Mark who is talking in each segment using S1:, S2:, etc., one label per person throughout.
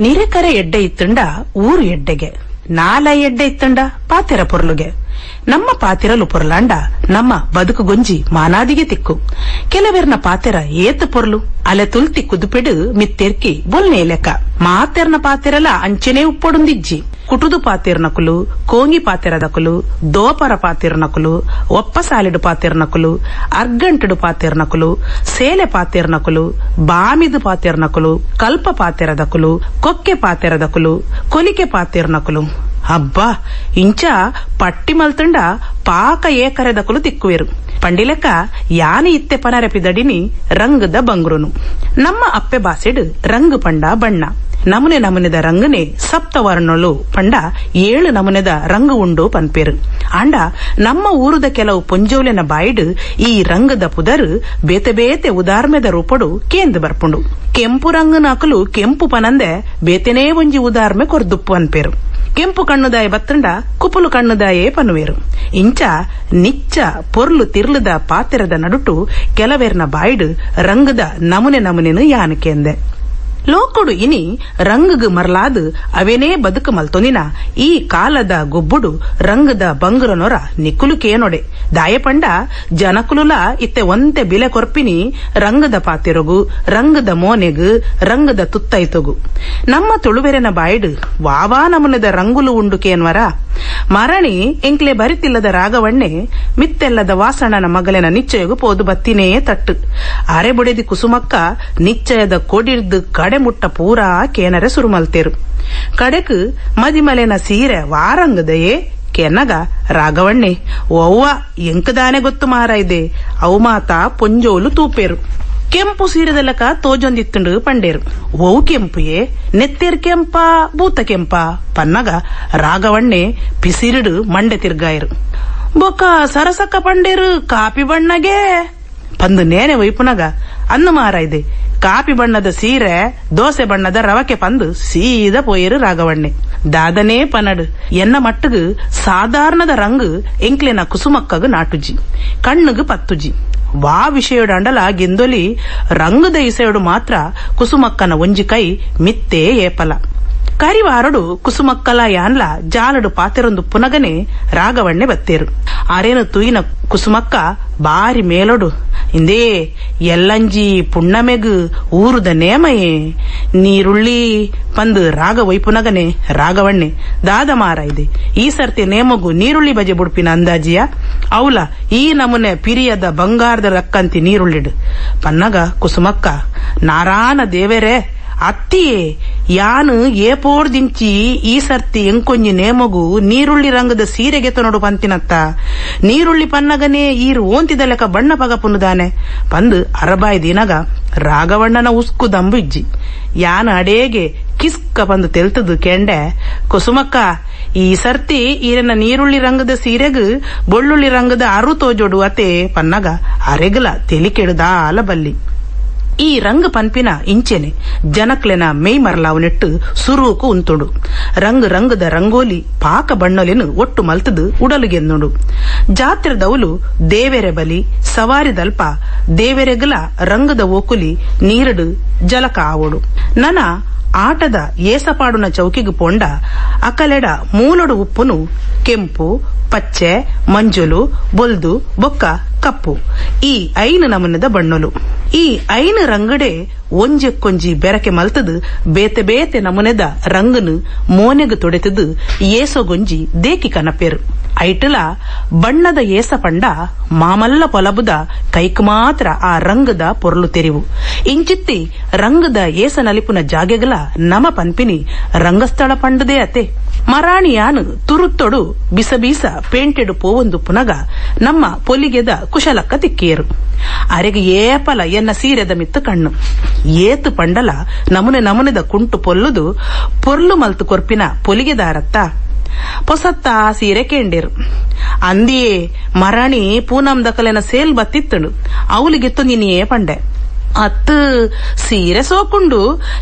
S1: ನಿರೆಕರೆ ಎಡ್ಡೆ ಇತ್ತಂಡ ಊರು ಎಡ್ಡೆಗೆ, ನಾಲ ಎಡ್ಡೆ ಇತ್ತಂಡ ಪಾತೆರ ಪೊರ್ಲುಗೆ. ನಮ್ಮ ಪಾತಿರಲು ಪೊರ್ಲಾಂಡ ನಮ್ಮ ಬದುಕು ಗೊಂಜಿ ಮಾನಾದಿಗೆ ತಿಕ್ಕು. ಕೆಲವೆರ್ನ ಪಾತೆರ ಏತ್ ಪೊರ್ಲು ಅಲೆ ತುಲ್ತಿ ಕುದುಪೆಡು ಮಿತ್ತೆರ್ಕಿ ಬೊಲ್ನೆ ಲೆಕ್ಕ. ಮಾತೆರ್ನ ಪಾತೆರಲ ಅಂಚೆನೆ ಉಪ್ಪೊಡುಂದಿಜ್ಜಿ. ಕುಟುದು ಪಾತಿರ್ನಕುಲು, ಕೋಂಗಿ ಪಾತೆರದಕುಲು, ದೋಪರ ಪಾತಿರ್ನಕುಲು, ಒಪ್ಪ ಸಾಲಿಡು ಪಾತಿರ್ನಕುಲು, ಅರ್ಗಂಟಡು ಪಾತಿರ್ನಕುಲು, ಸೇಲೆ ಪಾತಿರ್ನಕುಲು, ಬಾಮಿದು ಪಾತಿರ್ನಕುಲು, ಕಲ್ಪ ಪಾತೆರದಕುಲು, ಕೊಕ್ಕೆ ಪಾತೆರದಕುಲು, ಕೊಲಿಕೆ ಪಾತಿರ್ನಕುಲು. ಅಬ್ಬಾ ಇಂಚ ಪಟ್ಟಿ ಮಲ್ತಂಡ ಪಾಕ ಏಕರೆದಕುಲು ತಿಕ್ಕುವೆರು. ಪಂಡಿಲೆಕ್ಕ ಯಾನಿ ಇತ್ತೆ ಪನರೆಪಿದಡಿನಿ ರಂಗದ ಬಂಗ್ರುನು. ನಮ್ಮ ಅಪ್ಪೆ ಬಾಸೆಡ್ ರಂಗು ಪಂಡ ಬಣ್ಣ. ನಮುನೆ ನಮುನೆದ ರಂಗನೆ ಸಪ್ತವರ್ಣಲು ಪಂಡ 7 ನಮುನೆದ ರಂಗು ಉಂಡು ಪನ್ಪೇರು. ಆಂಡ ನಮ್ಮ ಊರುದ ಕೆಲವು ಪೊಂಜೋಲೆನ ಬಾಯಿಡ್ ಈ ರಂಗದ ಪುದರ್ ಬೇತೆ ಬೇತೆ ಉದಾರ್ಮೆದ ರೂಪಡು ಕೇಂದು ಬರ್ಪುಂಡು. ಕೆಂಪು ರಂಗನ ಅಕಲು ಕೆಂಪು ಪನಂದೆ ಬೇತೆನೇ ಒಂಜಿ ಉದಾರ್ಮೆ ಕೊರ್ದುಪ್ಪು ಅನ್ಪೇರು. ಕೆಂಪು ಕಣ್ಣುದಾಯ ಬತ್ತಂಡ ಕುಪುಲು ಕಣ್ಣುದಾಯೇ ಪನ್ನುವೇರು. ಇಂಚ ನಿಚ್ಚ ಪೊರ್ಲು ತಿರ್ಲದ ಪಾತೆರದ ನಡುಟು ಕೆಲವೆರ್ನ ಬಾಯಿಡ್ ರಂಗದ ನಮುನೆ ನಮುನೆನು ಯಾನಕೆಂದೆ. ಲೋಕುಡು ಇನಿ ರಂಗಗ್ ಮರ್ಲಾದ್ ಅವೇನೇ ಬದುಕು ಮಲ್ತೊಂದಿನ ಈ ಕಾಲದ ಗೊಬ್ಬುಡು ರಂಗದ ಬಂಗುರನೊರ ನಿಕ್ಕುಲುಕೇನೊಡೆ ದಾಯಪಂಡ ಜನಕುಲುಲ ಇತ್ತೆ ಒಂತೆ ಬಿಲೆ ಕೊರ್ಪಿನಿ ರಂಗದ ಪಾತಿರೊಗು, ರಂಗದ ಮೋನೆಗು, ರಂಗದ ತುತ್ತೈತೊಗು. ನಮ್ಮ ತುಳುವೆರೆನ ಬಾಯಿಡ್ ವಾವಾ ನಮುನೆದ ರಂಗುಲು ಉಂಡು ಕೇನ್ವರ. ಮರಣಿ ಎಂಕ್ಲೆ ಬರಿತಿಲ್ಲದ ರಾಗವಣ್ಣೆ ಮಿತ್ತೆಲ್ಲದ ವಾಸಣ್ಣನ ಮಗಲಿನ ನಿಶ್ಚಯಗೂ ಪೋದು ಬತ್ತಿನೇ ತಟ್ಟು. ಅರೆ ಬುಡೆದಿ ಕುಸುಮಕ್ಕ ನಿಶ್ಚಯದ ಕೊಡಿರ್ದು ಕಡೆ ಮುಟ್ಟ ಪೂರಾ ಕೇನರೆ ಸುರುಮಲ್ತೇರು. ಕಡೆಕ್ ಮದಿಮಲೆನ ಸೀರೆ ವಾರಂಗದಯೇ ಕೆನ್ನಗ ರಾಗವಣ್ಣೆ ಅವ್ವ ಎಂಕದಾನೆ ಗೊತ್ತು ಮಾರ ಇದೆ ಅವು ಮಾತ ಪೊಂಜೋಲು ತೂಪೇರು. ಕೆಂಪು ಸೀರೆದಲ್ಲಕ ತೋಜೊಂದಿತ್ತುಂಡು ಪಂಡೇರು. ಓವು ಕೆಂಪುಯೇ ನೆತ್ತೇರ್ ಕೆಂಪ ಬೂತ ಕೆಂಪ ಪನ್ನಗ ರಾಗವಣ್ಣೆ ಪಿಸಿರಿಡು ಮಂಡೆ ತಿರ್ಗಾಯರು. ಬೊಕ್ಕ ಸರಸಕ್ಕ ಪಂಡೇರು ಕಾಪಿ ಬಣ್ಣಗೆ ಪಂದು ನೇನೆ ವೈಪುನಗ ಅನ್ನು ಮಾರ ಇದೆ ಕಾಪಿ ಬಣ್ಣದ ಸೀರೆ ದೋಸೆ ಬಣ್ಣದ ರವಕೆ ಪಂದು ಸೀದ ಪೋಯರು ರಾಗವಣ್ಣೆ. ದಾದನೇ ಪನಡು ಎನ್ನ ಮಟ್ಟಗು ಸಾಧಾರಣದ ರಂಗು ಎಂಕ್ಲೆನ ಕುಸುಮಕ್ಕಗು ನಾಟುಜಿ, ಕಣ್ಣುಗು ಪತ್ತುಜಿ. ವಾ ವಿಷಯಡಂಡಲ ಗೆಂದೊಲಿ ರಂಗದ ಇಸೆಯಡು ಮಾತ್ರ ಕುಸುಮಕ್ಕನ ಒಂಜಿ ಕೈ ಮಿತ್ತೇ ಏಪಲ. ಕರಿವಾರಡು ಕುಸುಮಕ್ಕಲ ಯಾನ್ಲ ಜಾಲಡು ಪಾತೆರೊಂದು ಪುನಗನೆ ರಾಗವಣ್ಣೆ ಬತ್ತೇರು. ಅರೇನು ತುಯಿನ ಕುಸುಮಕ್ಕ ಬಾರಿ ಮೇಲೊಡು ಇಂದೇ ಎಲ್ಲಂಜಿ ಪುಣ್ಣಮೆಗು ಊರುದ ನೇಮಯೇ ನೀರುಳ್ಳಿ ಪಂದು ರಾಗ ವೈಪುನಗನೆ ರಾಗವಣ್ಣೆ ದಾದ ಮಾರ ಇದೆ ಈ ಸರ್ತಿ ನೇಮಗು ನೀರುಳ್ಳಿ ಬಜೆ ಬುಡ್ಪಿನ ಅಂದಾಜಿಯ ಅವಲ ಈ ನಮುನೆ ಪಿರಿಯದ ಬಂಗಾರದ ರಕ್ಕಂತಿ ನೀರುಳ್ಳಿಡು ಪನ್ನಗ ಕುಸುಮಕ್ಕ ನಾರಾನ ದೇವೆರೆ ಅತ್ತಿಯೇ ಯಾನು ಏಪೋರ್ದಿಂಚಿ ಈ ಸರ್ತಿ ಎಂಕೊಂಜಿ ನೇಮಗು ನೀರುಳ್ಳಿ ರಂಗದ ಸೀರೆಗೆ ತೊನಡು ಪಂತಿನತ್ತ ನೀರುಳ್ಳಿ ಪನ್ನಗನೆ ಈರು ಓಂತಿದ ಲೆಕ್ಕ ಬಣ್ಣ ಪಗ ಪುನುದಾನೆ ಪಂದು ಅರಬಾಯಿ ದಿನಗ ರಾಗವಣ್ಣನ ಉಸ್ಕು ದಂಬು ಇಜ್ಜಿ ಯಾನು ಅಡೇಗೆ ಕಿಸ್ಕ ಪಂದು ತೆಲ್ತದು ಕೆಂಡೆ ಕುಸುಮಕ್ಕ ಈ ಸರ್ತಿ ಈರನ ನೀರುಳ್ಳಿ ರಂಗದ ಸೀರೆಗು ಬೊಳ್ಳುಳ್ಳಿ ರಂಗದ ಅರು ತೋಜೋಡು ಅತೆ ಪನ್ನಗ ಅರೆಗಲ ತೆಲಿಕೆಡುದ ಆಲಬಲ್ಲಿ. ಈ ರಂಗ ಪನ್ಪಿನ ಇಂಚೆನೆ ಜನಕ್ಲೆನ ಮೇಯ್ ಮರಲಾವನೆಟ್ಟು ಸುರೂಕು ಉಂತುಡು. ರಂಗದ ರಂಗೋಲಿ ಪಾಕ ಬಣ್ಣಲೆನು ಒಟ್ಟು ಮಲ್ತದು ಉಡಲುಗೆಂದುಂಡು. ಜಾತ್ರೆದವಲು ದೇವೆರೆ ಬಲಿ ಸವಾರಿದಲ್ಪ ದೇವೆರೆಗಲ ರಂಗದ ಓಕುಲಿ ನೀರಡು ಜಲಕ ಆವೋಡು. ನನ ಆಟದ ಏಸಪಾಡುನ ಚೌಕಿಗು ಪೋಂಡ ಅಕಲೆಡ ಮೂಲಡು ಉಪ್ಪುನು ಕೆಂಪು ಪಚ್ಚೆ ಮಂಜುಲು ಬೊಲ್ದು ಬೊಕ್ಕ ಕಪ್ಪು ಈ 5 ನಮೂನೆದ ಬಣ್ಣಲು. ಈ 5 ರಂಗಡೆ ಒಂಜೆಕ್ಕೊಂಜಿ ಬೆರಕೆ ಮಲ್ತದು ಬೇತೆ ಬೇತೆ ನಮೂನೆದ ರಂಗನು ಮೋನೆಗು ತೊಡೆತದು ಏಸೊಗೊಂಜಿ ದೇಕಿ ಕನಪೇರು. ಐಟಲ ಬಣ್ಣದ ಏಸ ಪಂಡ ಮಾಮಲ್ಲ ಪೊಲಬುದ ಕೈಕ್ ಮಾತ್ರ ಆ ರಂಗದ ಪೊರ್ಲು ತೆರಿವು. ಇಂಚಿತ್ತಿ ರಂಗದ ಏಸ ನಲಿಪುನ ಜಾಗೆಗಲ ನಮ ಪನ್ಪಿನಿ ರಂಗಸ್ಥಳ ಪಂಡದೇ ಅತೆ. ಮರಾಣಿಯಾನು ತುರುತ್ತೊಡು ಬಿಸ ಬೀಸ ಪೇಂಟೆಡು ಪೋವೊಂದು ಪುನಗ ನಮ್ಮ ಪೊಲಿಗೆದ ಕುಶಲಕ್ಕ ತಿಕ್ಕಿಯರು. ಅರೆಗೆ ಏಪಲ ಎನ್ನ ಸೀರೆದ ಮಿತ್ತು ಕಣ್ಣು ಏತು ಪಂಡಲ ನಮುನೆ ನಮುನೆದ ಕುಂಟು ಪೊಲ್ಲುದು ಪೊರ್ಲು ಮಲ್ತು ಕೊರ್ಪಿನ ಪೊಲಿಗೆದಾರತ್ತ ಪೊಸತ್ತ ಸೀರೆ ಕೇಂಡೇರು. ಅಂದಿಯೇ ಮರಾಣಿ ಪೂನಂ ದಕಲೆನ ಸೇಲ್ ಬತ್ತಿತ್ತಳು ಅವಲಿಗೆತ್ತು ನಿನಿಯೇ ಪಂಡೆ ಅತ್ತು ಸೀರೆ ಸೋಕುಂಡು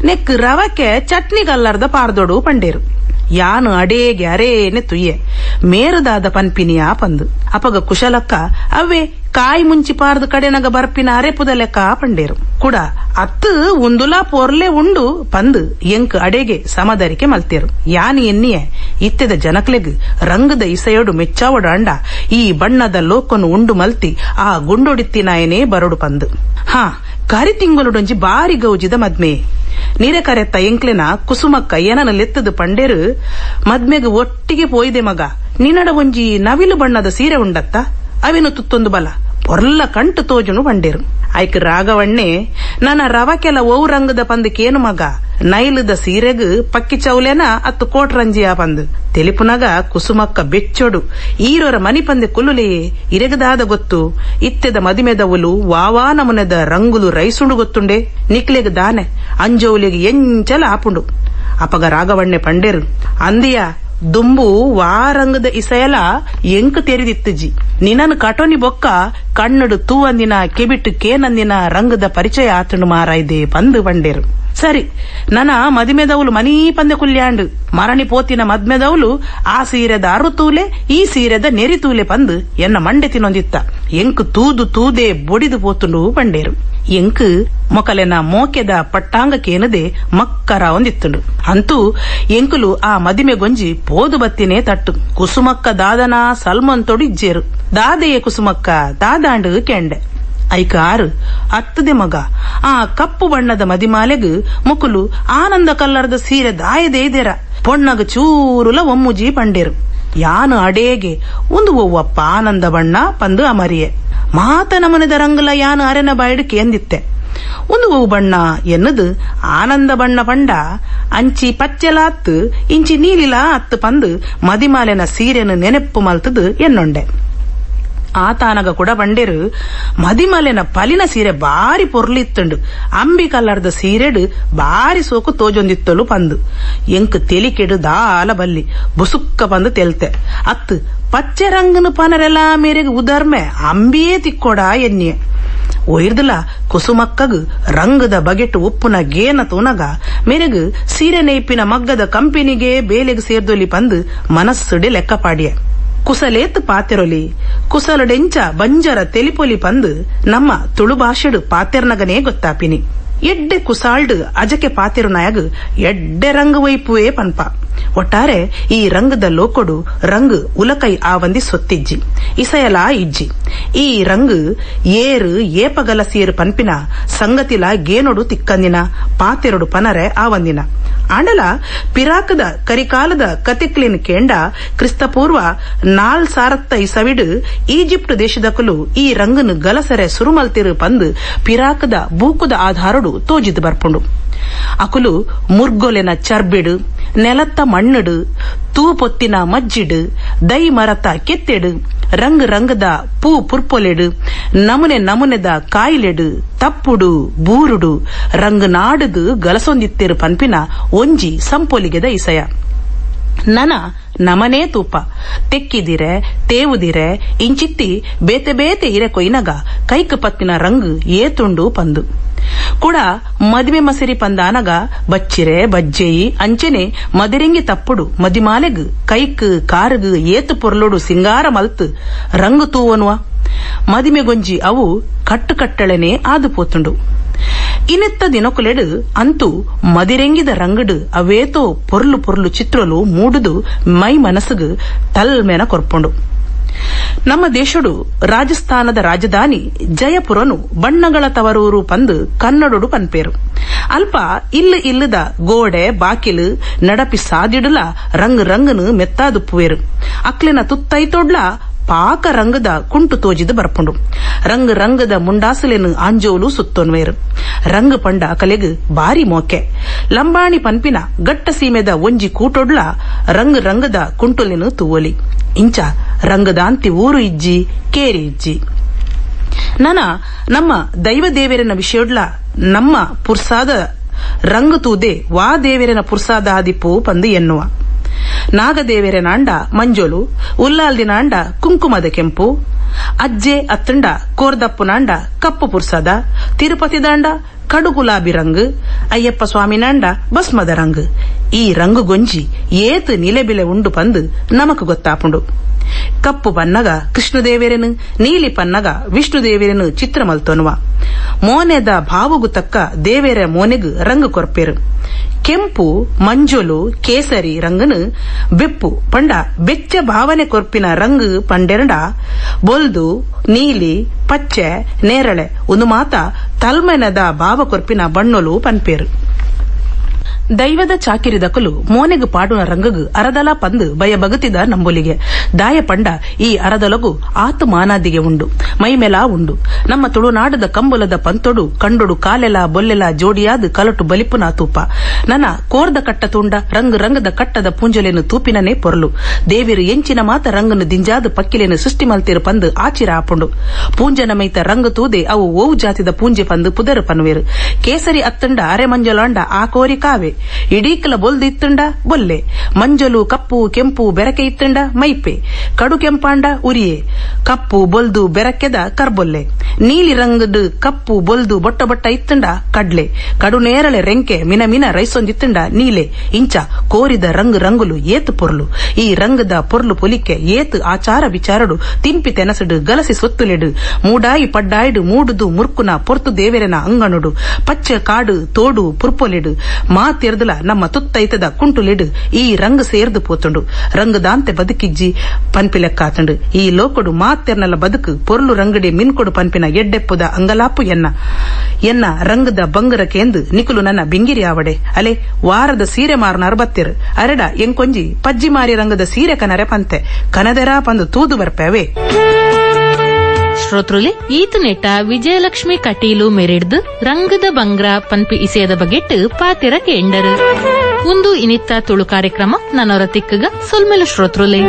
S1: ನೆಕ್ ರವಕ್ಕೆ ಚಟ್ನಿ ಕಲ್ಲರ್ದ ಪಾರ್ದೊಡು ಪಂಡೇರು. ಯಾನು ಅಡೇಗೆ ಅರೇನೆ ತುಯ್ಯೆ ಮೇರುದಾದ ಪನ್ಪಿನಿಯಾ ಪಂದು ಅಪಗ ಕುಶಲಕ್ಕ ಅವೇ ಕಾಯಿ ಮುಂಚಿ ಪಾರ್ದು ಕಡೆನಗ ಬರ್ಪಿನ ಅರೆಪುದ ಲೆಕ್ಕ ಪಂಡೇರು ಕೂಡ ಅತ್ತು ಉಂದುಲಾ ಪೋರ್ಲೆ ಉಂಡು ಪಂದು ಎಂಕ್ ಅಡೆಗೆ ಸಮದರಿಕೆ ಮಲ್ತೇರು ಯಾನಿ ಎನ್ನಿಯೆ ಇತ್ತೆದ ಜನಕ್ಲೆಗ್ ರಂಗದ ಇಸೆಯೋಡು ಮೆಚ್ಚಾವಡು ಅಂಡ ಈ ಬಣ್ಣದ ಲೋಕನು ಉಂಡು ಮಲ್ತಿ ಆ ಗುಂಡೊಡಿತ್ತಿನಾಯನೇ ಬರಡು ಪಂದು ಕರಿ ತಿಂಗಳೊಡೊಂಜಿ ಬಾರಿ ಗೌಜಿದ ಮದ್ಮೆ ನೀರೆ ಕರೆತ್ತ ಎಂಕ್ಲೆನ ಕುಸುಮಕ್ಕ ಏನನ ಲೆತ್ತದು ಪಂಡೇರು ಮದ್ಮೆಗ್ ಒಟ್ಟಿಗೆ ಪೋಯ್ದೆ ಮಗ ನಿನ್ನಡ ಒಂಜಿ ನವಿಲು ಬಣ್ಣದ ಸೀರೆ ಉಂಡತ್ತ ಅವೇನು ತುತ್ತೊಂದು ಬಲ ಪೊರ್ಲ ಕಂಟು ತೋಜುನು ಬಂಡೇರು ಐಕ್ ರಾಗವಣ್ಣೆ ನನ್ನ ರವಕೆಲ ಓವು ರಂಗದ ಪಂದಕೇನು ಮಗ ನೈಲದ ಸೀರೆಗ್ ಪಕ್ಕಿ ಚೌಲೆನ ಅತ್ತು ಕೋಟ್ರಂಜಿಯ ಪಂದು ತೆಲಿಪುನಗ ಕುಸುಮಕ್ಕ ಬೆಚ್ಚೋಡು ಈರೋರ ಮನಿ ಪಂದೆ ಕುಲ್ಲುಲೆ ಇರೆಗದಾದ ಗೊತ್ತು ಇತ್ತೆದ ಮದಿಮೆದವುಲು ವಾವಾ ನಮನೆದ ರಂಗುಲು ರೈಸುಂಡು ಗೊತ್ತುಂಡೆ ನಿಕ್ಲೆಗ್ ದಾನೆ ಅಂಜೌಲಿಗೆ ಎಂಚಲ ಆಪುಂಡು ಅಪಗ ರಾಗವಣ್ಣೆ ಪಂಡೇರು ಅಂದಿಯ ದುಂಬು ವಾರಂಗದ ಇಸೆಯಲ ಎಂಕ್ ತೆರಿದಿತ್ತುಜಿ ನಿನ್ನನ್ನು ಕಟೋನಿ ಬೊಕ್ಕ ಕಣ್ಣಡು ತೂವಂದಿನ ಕೆಬಿಟ್ಟು ಕೇನಂದಿನ ರಂಗದ ಪರಿಚಯ ಆತನು ಮಾರಾಯ್ದೆ ಪಂದು ಬಂಡೇರು ಸರಿ ನನ್ನ ಮದಿಮೆದವುಲು ಮನೀ ಪಂದೆ ಕುಲ್ಯಾಂಡು ಮರಣಿ ಪೋತಿನ ಮದ್ಮೆದವುಲು ಆ ಸೀರೆದ ಅರು ತೂಲೆ ಈ ಸೀರೆದ ನೆರಿ ತೂಲೆ ಪಂದು ಎನ್ನ ಮಂಡೆ ತಿನ್ನೊಂದಿತ್ತ ಎಂಕ್ ತೂದು ತೂದೆ ಬೊಡಿದು ಪೋತುಂಡು ಬಂಡೇರು ಎಂಕ್ ಮೊಕಲೆನ ಮೋಕೆದ ಪಟ್ಟಾಂಗಕ್ಕೇನದೆ ಮಕ್ಕರ ಒಂದಿತ್ತುಂಡು ಅಂತೂ ಎಂಕುಲು ಆ ಮದಿಮೆ ಗೊಂಜಿ ಪೋದು ಬತ್ತಿನೇ ತಟ್ಟು ಕುಸುಮಕ್ಕ ದಾದನ ಸಲ್ಮನ್ ತೊಡಿಜ್ಜೇರು ದಾದೆಯೇ ಕುಸುಮಕ್ಕ ದಾದಾಂಡು ಕೆಂಡೆ ಐಕಾರು ಅತ್ತದೆ ಮಗ ಆ ಕಪ್ಪು ಬಣ್ಣದ ಮದಿಮಾಲೆಗ್ ಮುಕುಲು ಆನಂದ ಕಲ್ಲರದ ಸೀರೆ ದಾಯದೇದೆರ ಪೊಣ್ಣಗ ಚೂರುಲ ಒಮ್ಮುಜಿ ಪಂಡೇರು ಯಾನು ಅಡೇಗೆ ಒಂದು ಒವ್ವಪ್ಪ ಆನಂದ ಬಣ್ಣ ಪಂದು ಅಮರಿಯೆ ಮಾತ ನಮನೆದ ರಂಗುಲ ಯಾನು ಅರೆನ ಬಾಯ್ಡಕ್ಕೆ ಎಂದಿತ್ತೆ ಒಂದು ಒವು ಬಣ್ಣ ಎನ್ನದು ಆನಂದ ಬಣ್ಣ ಪಂಡ ಅಂಚಿ ಪಚ್ಚೆಲಾತ್ತು ಇಂಚಿ ನೀಲಿಲ ಅತ್ತು ಪಂದು ಮದಿಮಾಲೆನ ಸೀರೆನು ನೆನೆಪ್ಪು ಮಲ್ತದು ಎನ್ನೊಂಡೆ ಆತಾನಗ ಕೂಡ ಬಂಡೇರು ಮದಿಮಲೆನ ಪಲಿನ ಸೀರೆ ಬಾರಿ ಪೊರ್ಲಿತ್ತುಂಡು ಅಂಬಿ ಕಲ್ಲರ್ದ ಸೀರೆಡು ಬಾರಿ ಸೋಕು ತೋಜೊಂದಿತ್ತಲು ಪಂದು ಎಂಕ್ ತೆಲಿಕೆಡು ದಾಲ ಬಲ್ಲಿ ಬುಸುಕ್ಕ ಪಂದು ತೆಲ್ತೆ ಅತ್ತು ಪಚ್ಚೆ ರಂಗನು ಪನರೆಲ್ಲ ಮೇರೆಗೆ ಉದರ್ಮೆ ಅಂಬಿಯೇ ತಿಕ್ಕೋಡ ಎನ್ನಿಯೆ ಒಯ್ದಲ ಕುಸುಮಕ್ಕಗ್ ರಂಗದ ಬಗೆಟ್ಟು ಉಪ್ಪುನ ಗೇನ ತೂನಗ ಮೇರೆಗ್ ಸೀರೆ ನೇಪಿನ ಮಗ್ಗದ ಕಂಪನಿಗೆ ಬೇಲೆಗ್ ಸೇರ್ದೊಲಿ ಪಂದು ಮನಸ್ಸುಡೆ ಲೆಕ್ಕಪಾಡಿಯೆ ಕುಸಲೇತ್ ಪಾತೆರೊಲಿ ಕುಸಲಡೆಂಚ ಬಂಜರ ತೆಲಿಪೊಲಿ ಪಂದು ನಮ್ಮ ತುಳು ಭಾಷೆಡು ಪಾತೆರ್ನಗನೇ ಗೊತ್ತಾಪಿನಿ ಎಡ್ಡೆ ಕುಸಾಲ್ಡ್ ಅಜಕೆ ಪಾತೆರು ನಾಯಗ್ ಎಡ್ಡೆ ರಂಗು ವೈಪುವೇ ಪನ್ಪ ಒಟ್ಟಾರೆ ಈ ರಂಗದ ಲೋಕೊಡು ರಂಗು ಉಲಕೈ ಆ ವಂದಿ ಸೊತ್ತಿಜ್ಜಿ ಇಸಯಲ ಇಜ್ಜಿ ಈ ರಂಗು ಏರು ಏಪಗಲ ಸೇರು ಪನ್ಪಿನ ಸಂಗತಿಲ ಗೇನೊಡು ತಿಕ್ಕಂದಿನ ಪಾತೆರೊಡು ಪನರೆ ಆ ವಂದಿನ ಆಂಡಲ ಪಿರಾಕದ ಕರಿಕಾಲದ ಕತಿಕ್ಲಿನ್ ಕೇಂಡ ಕ್ರಿಸ್ತಪೂರ್ವ 4000 ಇಸವಿಡು ಈಜಿಪ್ಟ್ ದೇಶದಕಲು ಈ ರಂಗನು ಗಲಸರೆ ಸುರುಮಲ್ತಿರು ಪಂದು ಪಿರಾಕದ ಬೂಕುದ ಆಧಾರಡು ತೋಜಿದು ಬರ್ಪುಂಡು ಅಕುಲು ಮುರ್ಗೊಲೆನ ಚರ್ಬಿಡು ನೆಲತ್ತ ಮಣ್ಣುಡು ತೂಪೊತ್ತಿನ ಮಜ್ಜಿಡು ದೈ ಮರತ ಕೆತ್ತೆಡು ರಂಗ್ ರಂಗದ ಪೂ ಪುರ್ಪೊಲೆಡು ನಮುನೆ ನಮುನೆದ ಕಾಯಿಲೆಡು ತಪ್ಪುಡು ಬೂರುಡು ರಂಗ್ ನಾಡುದು ಗಲಸೊಂದಿತ್ತೆರು ಪನ್ಪಿನ ಒಂಜಿ ಸಂಪೊಲಿಗೆದ ಇಸಯ ನನ ನಮನೇ ತೂಪ ತೆಕ್ಕಿದಿರೆ ತೇವುದಿರೆ ಇಂಚಿತ್ತಿ ಬೇತೆ ಬೇತೆ ಇರೆ ಕೊಯ್ನಗ ಕೈಕ ಪತ್ತಿನ ರಂಗ್ ಏತುಂಡು ಪಂದು ಕೂಡ ಮದುವೆ ಮಸರಿ ಪಂದಾನಗ ಬಚ್ಚಿರೆ ಬಜ್ಜೆಯಿ ಅಂಚೆನೆ ಮದಿರೆಂಗಿ ತಪ್ಪುಡು ಮದಿಮಾಲೆಗ್ ಕೈಕ್ ಕಾರಗ್ ಏತು ಪೊರ್ಲೋಡು ಸಿಂಗಾರ ಮಲ್ತ್ ರಂಗು ತೂವನುವ ಮದಿಮೆಗೊಂಜಿ ಅವು ಕಟ್ಟು ಕಟ್ಟಳೆನೆ ಆದು ಪೋತುಂಡು ಇನ್ನೆತ್ತ ದಿನಕುಲೆಡು ಅಂತೂ ಮದಿರೆಂಗಿದ ರಂಗಡು ಅವೇತೋ ಪೊರ್ಲು ಪೊರ್ಲು ಚಿತ್ರಲು ಮೂಡುದು ಮೈ ಮನಸ್ಸುಗ್ ತಲ್ಮೆನ ಕೊರ್ಪುಂಡು ನಮ್ಮ ದೇಶಡು ರಾಜಸ್ಥಾನದ ರಾಜಧಾನಿ ಜಯಪುರನು ಬಣ್ಣಗಳ ತವರೂರು ಪಂದು ಕನ್ನಡೊಡು ಪನ್ಪೇರು ಅಲ್ಪ ಇಲ್ಲದ ಗೋಡೆ ಬಾಕಿಲು ನಡಪಿ ಸಾದಿಡುಲ ರಂಗ್ ರಂಗನು ಮೆತ್ತಾದುಪ್ಪುವೇರು ಅಕ್ಲಿನ ತುತ್ತೈತೊಡ್ಲ ಪಾಕ ರಂಗದ ಕುಂಟು ತೋಜಿದು ಬರ್ಪುಂಡು ರಂಗ್ ರಂಗದ ಮುಂಡಾಸಲೆನು ಆಂಜೋಲು ಸುತ್ತೊನ್ವೇರು ರಂಗ್ ಪಂಡ ಕಲೆಗ್ ಬಾರಿ ಮೋಕೆ ಲಂಬಾಣಿ ಪನ್ಪಿನ ಗಟ್ಟ ಸೀಮೆದ ಒಂಜಿ ಕೂಟೊಡ್ಲ ರಂಗ್ ರಂಗದ ಕುಂಟುಲೆನು ತೂವಲಿ ಇಂಚ ರಂಗದಾಂತಿ ಊರು ಇಜ್ಜಿ ಕೇರಿ ಇಜ್ಜಿ ನಮ್ಮ ದೈವ ದೇವೇರನ ವಿಷಯಡ್ಲ ನಮ್ಮ ಪುರ್ಸಾದ ರಂಗು ತೂದೆ ವಾ ದೇವೇರನ ಪುರ್ಸಾದ ಆದಿಪ್ಪು ಪಂದು ಎನ್ನುವ ನಾಗದೇವೇರನಾಂಡ ಮಂಜೋಲು ಉಲ್ಲಾಲ್ದಿನಾಂಡ ಕುಂಕುಮದ ಕೆಂಪು ಅಜ್ಜೆ ಅತ್ತಂಡ ಕೋರ್ದಪ್ಪುನಾಂಡ ಕಪ್ಪು ಪುರ್ಸಾದ ತಿರುಪತಿ ದಾಂಡ ಕಡು ಗುಲಾಬಿ ರಂಗು ಅಯ್ಯಪ್ಪ ಸ್ವಾಮಿ ನಂಡ ಭಸ್ಮದ ರಂಗು. ಈ ರಂಗು ಗೊಂಜಿ ಏತು ನಿಲೆಬಿಲೆ ಉಂಡು ಪಂದು ನಮಕ್ ಗೊತ್ತಾಪುಂಡು. ಕಪ್ಪು ಪನ್ನಗ ಕೃಷ್ಣದೇವೇರನು, ನೀಲಿ ಪನ್ನಗ ವಿಷ್ಣುದೇವೇರನು ಚಿತ್ರ ಮಲ್ತೋನುವ. ಮೋನೆದ ಭಾವುಗು ತಕ್ಕ ದೇವೇರ ಮೋನೆಗು ರಂಗು ಕೊರ್ಪೇರು. ಕೆಂಪು, ಮಂಜೋಲು, ಕೇಸರಿ ರಂಗನು ಬೆಪ್ಪು ಪಂಡ ಬೆಚ್ಚ ಭಾವನೆ ಕೊರ್ಪಿನ ರಂಗು ಪಂಡೆರಡ. ಬೊಲ್ದು, ನೀಲಿ, ಪಚ್ಚೆ, ನೇರಳೆ ಒಂದು ಮಾತ ತಲ್ಮೆನದ ಭಾವ ಕೊರ್ಪಿನ ಬಣ್ಣಲು ಪನ್ಪೇರು. ದೈವದ ಚಾಕಿರಿದಕಲು ಮೋನೆಗು ಪಾಡುನ ರಂಗಗು ಅರದಲ ಪಂದು ಭಯ ಬಗುತ್ತಿದ ನಂಬುಲಿಗೆ ದಾಯ ಪಂಡ ಈ ಅರದಲಗು ಆತು ಮಾನಾದಿಗೆ ಉಂಡು, ಮೈಮೆಲಾ ಉಂಡು. ನಮ್ಮ ತುಳುನಾಡದ ಕಂಬುಲದ ಪಂತೊಡು ಕಂಡೊಡು ಕಾಲೆಲ ಬೊಲ್ಲೆಲ ಜೋಡಿಯಾದ ಕಲಟು ಬಲಿಪುನ ತೂಪ. ನನ್ನ ಕೋರ್ದ ಕಟ್ಟ ತುಂಡ ರಂಗು ರಂಗದ ಕಟ್ಟದ ಪೂಂಜಲೆನು ತೂಪಿನನೇ ಪೊರ್ಲು. ದೇವಿರು ಎಂಚಿನ ಮಾತ ರಂಗನು ದಿಂಜಾದ ಪಕ್ಕಿಲೆನು ಸೃಷ್ಟಿ ಮಲ್ತಿರು ಪಂದು ಆಚಿರ ಆಪುಂಡು. ಪೂಂಜನ ಮೈತ ರಂಗು ತೂದೆ ಅವು ಓವು ಜಾತಿದ ಪೂಂಜೆ ಪಂದು ಪುದರು ಪನ್ವೇರು. ಕೇಸರಿ ಅತ್ತಂಡ ಅರೆ ಮಂಜಲಾಂಡ ಆ ಕೋರಿ ಕಾವೆ. ಇಡೀಕಲ ಬೊಲ್ದು ಇತ್ತುಂಡ ಬೊಲ್ಲೆ. ಮಂಜಲು ಕಪ್ಪು ಕೆಂಪು ಬೆರಕೆ ಇತ್ತುಂಡ ಮೈಪೆ. ಕಡು ಕೆಂಪಾಂಡ ಉರಿಯೆ. ಕಪ್ಪು ಬೊಲ್ದು ಬೆರಕೆದ ಕರ್ಬೊಲ್ಲೆ. ನೀಲಿ ರಂಗದ ಕಪ್ಪು ಬೊಲ್ದು ಬೊಟ್ಟ ಬೊಟ್ಟ ಇತ್ತುಂಡ ಕಡ್ಲೆ. ಕಡು ನೇರಳೆ ರೆಂಕೆ ಮಿನ ಮಿನ ರೈಸೊಂದಿತ್ತುಂಡ ನೀಲೆ. ಇಂಚ ಕೋರಿದ ರಂಗು ರಂಗುಲು ಏತು ಪೊರ್ಲು. ಈ ರಂಗದ ಪೊರ್ಲು ಪೊಲಿಕೆ ಏತು ಆಚಾರ ವಿಚಾರಡು ತಿಂಪಿ ತೆನಸಡು ಗಲಸಿ ಸೊತ್ತುಲೆಡು. ಮೂಡಾಯಿ ಪಡ್ಡಾಯ್ಡು ಮೂಡುದು ಮುರ್ಕುನ ಪೊರ್ತು ದೇವೆರನ ಅಂಗಣುಡು. ಪಚ್ಚ ಕಾಡು ತೋಡು ಪುರ್ಪೊಲೆಡು. ಮಾತೆರ್ದಲ ನಮ್ಮ ತುತ್ತೈತದ ಕುಂಟುಲೆಡು ಈ ರಂಗು ಸೇರ್ದು ಪೋತುಂಡು. ರಂಗದಾಂತೆ ಬದುಕಿಜ್ಜಿ ಪನ್ಪಿಲೆಕ್ಕಾತುಂಡು. ಈ ಲೋಕಡು ಮಾತೆರ್ನಲ ಬದುಕು ಪೊರ್ಲು ರಂಗಡೆ ಮಿನ್ಕೊಡು ಪನ್ಪಿನ ಎಡ್ಡೆಪ್ಪುದ ಅಂಗಲಾಪು ಎನ್ನ ರಂಗದ ಬಂಗರ ಕೇಂದು ನಿಕುಲು ನನ್ನ ಬಿಂಗಿರಿ ಆವಡೆ. ಅಲೆ ವಾರದ ಸೀರೆ ಮಾರನಾರು ಬತ್ತೆರು ಅರೆಡ ಎಂಕೊಂಜಿ ಪಜ್ಜಿ ಮಾರಿ ರಂಗದ ಸೀರೆ ಕನರೆ ಪಂತೆ ಕನದೆರಾ ಪಂದು ತೂದು ಬರ್ಪೇವೆ.
S2: ಶ್ರೋತೃಲೆ ಈತು ನೆಟ್ಟ ವಿಜಯಲಕ್ಷ್ಮಿ ಕಟೀಲು ಮೆರೆಡ್ದು ರಂಗದ ಬಂಗ್ರ ಪನ್ಪಿ ಇಸೆಯದ ಬಗೆಟ್ಟು ಪಾತೆರ ಕೇಂಡರು. ಒಂದು ಇನಿತ್ತ ತುಳು ಕಾರ್ಯಕ್ರಮ ನನ್ನೊರ ತಿಕ್ಕಗ ಸೊಲ್ಮೆಲು ಶ್ರೋತೃಲೆ.